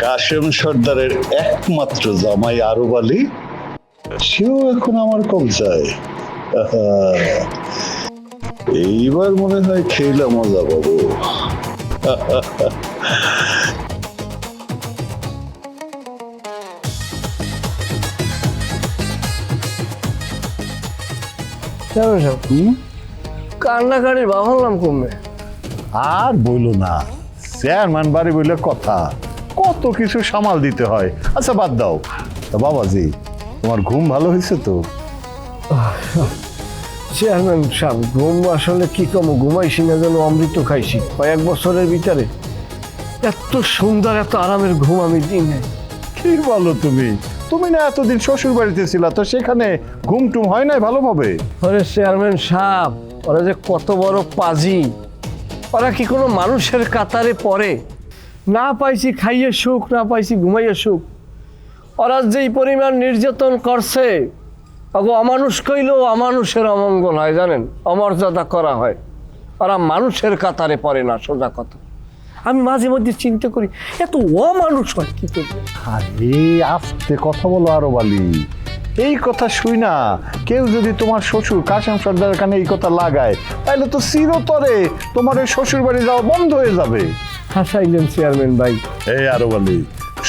কাশেম সর্দারের একমাত্র জামাই আরব আলী, সেও এখন আমার কবজায়। আহা, এইবার মনে হয় খেলা মজা পাবো। কান্নাকাটির বাহলাম কমবে। আর বইলো না, চেয়ারম্যান বাড়ি বইলে কথা, কত কিছু সামাল দিতে হয়। আচ্ছা বাদ দাও, তা বাবাজি তোমার ঘুম ভালো হয়েছে তো? চেয়ারম্যান সাহেব, ঘুম আসলে কি কম, ঘুমাইছি না যেন অমৃত খাইছি। কয়েক বছরের ভিতরে এত সুন্দর এত আরামের ঘুম আমি দিই নাই। কি বলো তুমি? তুমি না এতদিন শ্বশুর বাড়িতে ছিলা, তো সেখানে ঘুম টুম হয় নাই ভালোভাবে? ওরে চেয়ারম্যান সাহেব, ওরা যে কত বড় পাজি, ওরা কি কোনো মানুষের কাতারে পড়ে? না পাইছি খাইয়ে সুখ, না পাইছি ঘুমাইয়ে সুখ। ওরা যেই পরিমাণ নির্যাতন করছে, ওগো অমানুষ কইলেও অমানুষের অমঙ্গল হয় জানেন, অমর্যাদা করা হয়। ওরা মানুষের কাতারে পড়ে না, সোজা কথা। আমি মাঝে মধ্যে চিন্তা করি এত অমানুষ হয় কি করবে। আরে আস্তে কথা বলো আরব আলী, এই কথা শুই না কেউ যদি তোমার শ্বশুর কাশেম সর্দারের কানে এই কথা লাগায়, তাহলে তো চিরতরে তোমার ওই শ্বশুর বাড়ি যাওয়া বন্ধ হয়ে যাবে। হাসাইলেন চেয়ারম্যান ভাই। এই আরব আলী,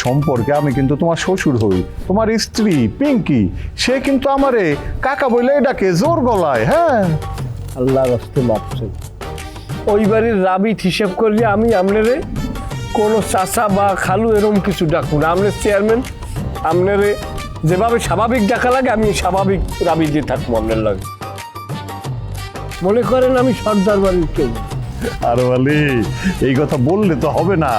সম্পর্কে আমি কিন্তু তোমার শ্বশুর হই, তোমার স্ত্রী পিঙ্কি সে কিন্তু আমারে কাকা বলে ডাকে জোর গলায়। হ্যাঁ, আল্লাহ রাস্তে মাপছে। ওই বাড়ির রাবিত হিসেব করলে আমি আপনারে কোনো চাচা বা খালু এরকম কিছু ডাকুন। আপনার চেয়ারম্যান, আপনারে যেভাবে স্বাভাবিক ডাকা লাগে আমি স্বাভাবিক রাবিতে থাকবো আপনার লাগে। মনে করেন আমি সর্দার বাড়ির কেউ। আরব আলী, এই কথা বললে তো হবে না।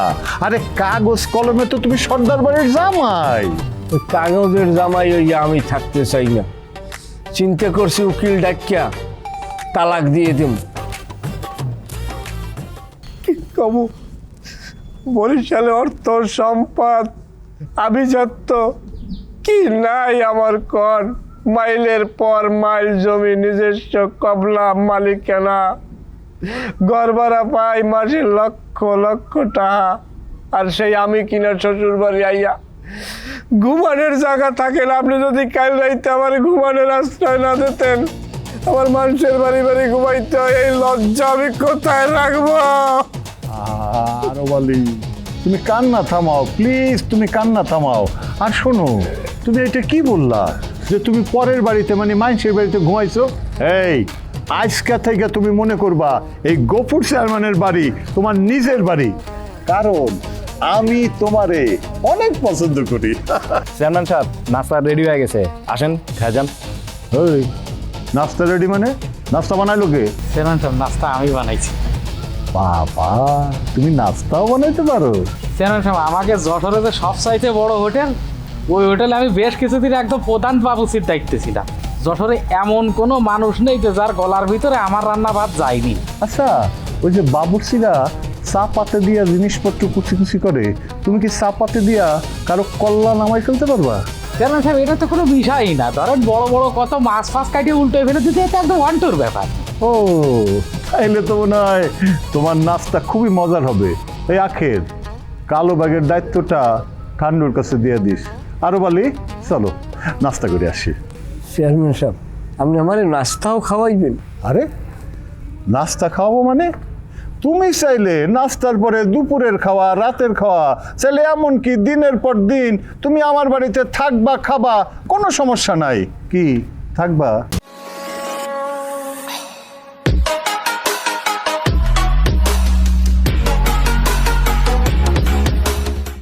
আরে কাগজ কলমে তো তুমি সর্দার বাড়ির জামাই। ওই কাগজের জামাই ওই আমি থাকতে চাই না। চিন্তা করছি উকিল ডাকিয়া তালাক দিয়ে দিম। কি কব, বরিশালে অর্থ সম্পদ আভিজাত্য কি নাই আমার কর। মাইলের পর মাইল জমি, নিজস্ব কবলা মালিকানা, ঘর ভাড়া পাই মাসে লক্ষ লক্ষ টাকা। আর সেই আমি কিনা শ্বশুর বাড়ি আইয়া ঘুমানোর জায়গা থাকেন। আপনি যদি কাল রাইতে আমার ঘুমানোর আশ্রয় না দিতেন, আমার মানুষের বাড়ি বাড়ি ঘুমাইতে হয়, এই লজ্জা আমি কোথায় রাখবো? আরব আলী, তুমি কান্না থামাও প্লিজ, তুমি কান্না থামাও। আর শোনো, তুমি এটা কি বললা যে তুমি পরের বাড়িতে মানে মানুষের বাড়িতে ঘুমাইছো? এই আজকে থেকে তুমি মনে করবা এই গফুর চেয়ারম্যানের বাড়ি তোমার নিজের বাড়ি, কারণ আমি তোমারে অনেক পছন্দ করি। চেয়ারম্যান সাহেব, নাস্তা রেডি হয়ে গেছে, আসেন খেয়ে যান। ওই নাস্তা রেডি মানে? নাস্তা বানাইলো কে? চেয়ারম্যান সাহেব, নাস্তা আমি বানাইছি। বাবা, তুমি নাস্তাও বানাইতে পারো? চেয়ারম্যান সাহেব, আমাকে যশোরে যে সবচাইতে বড় হোটেল, ওই হোটেলে আমি বেশ কিছুদিন একদম প্রধান বাবুর্চির দায়িত্বে ছিলাম। যশোরে এমন কোনো মানুষ নেই যে যার গলার ভিতরে আমার রান্না ভাত যায়নি। আচ্ছা, ওই যে বাবুর্চিরা চা পাতে দিয়া জিনিসপত্র কুচি কুচি করে, তুমি কি চা পাতে দিয়া কারো কল্লা নামাই ফেলতে পারবা? চেয়ারম্যান সাহেব, এটা তো কোনো বিষয়ই না। ধরেন বড় বড় কত মাছ ফাছ কাটিয়ে উল্টে ফেলে দিতে, এটা একদম ওয়ান্টুর ব্যাপার। ও, তাইলে তো মনে হয় তোমার নাস্তা খুবই মজার হবে। এই আখের কালো ব্যাগের দায়িত্বটা ঠান্ডুর কাছে দিয়ে দিস। আরব আলী, চলো নাস্তা করে আসি। চেয়ারম্যান সাহেব, আপনি আমার নাস্তাও খাওয়াইবেন? আরে নাস্তা খাওয়াবো মানে? তুমি চাইলে নাস্তার পরে দুপুরের খাওয়া, রাতের খাওয়া, চাইলে এমনকি দিনের পর দিন তুমি আমার বাড়িতে থাকবা, খাবা, কোনো সমস্যা নাই। কি থাকবা?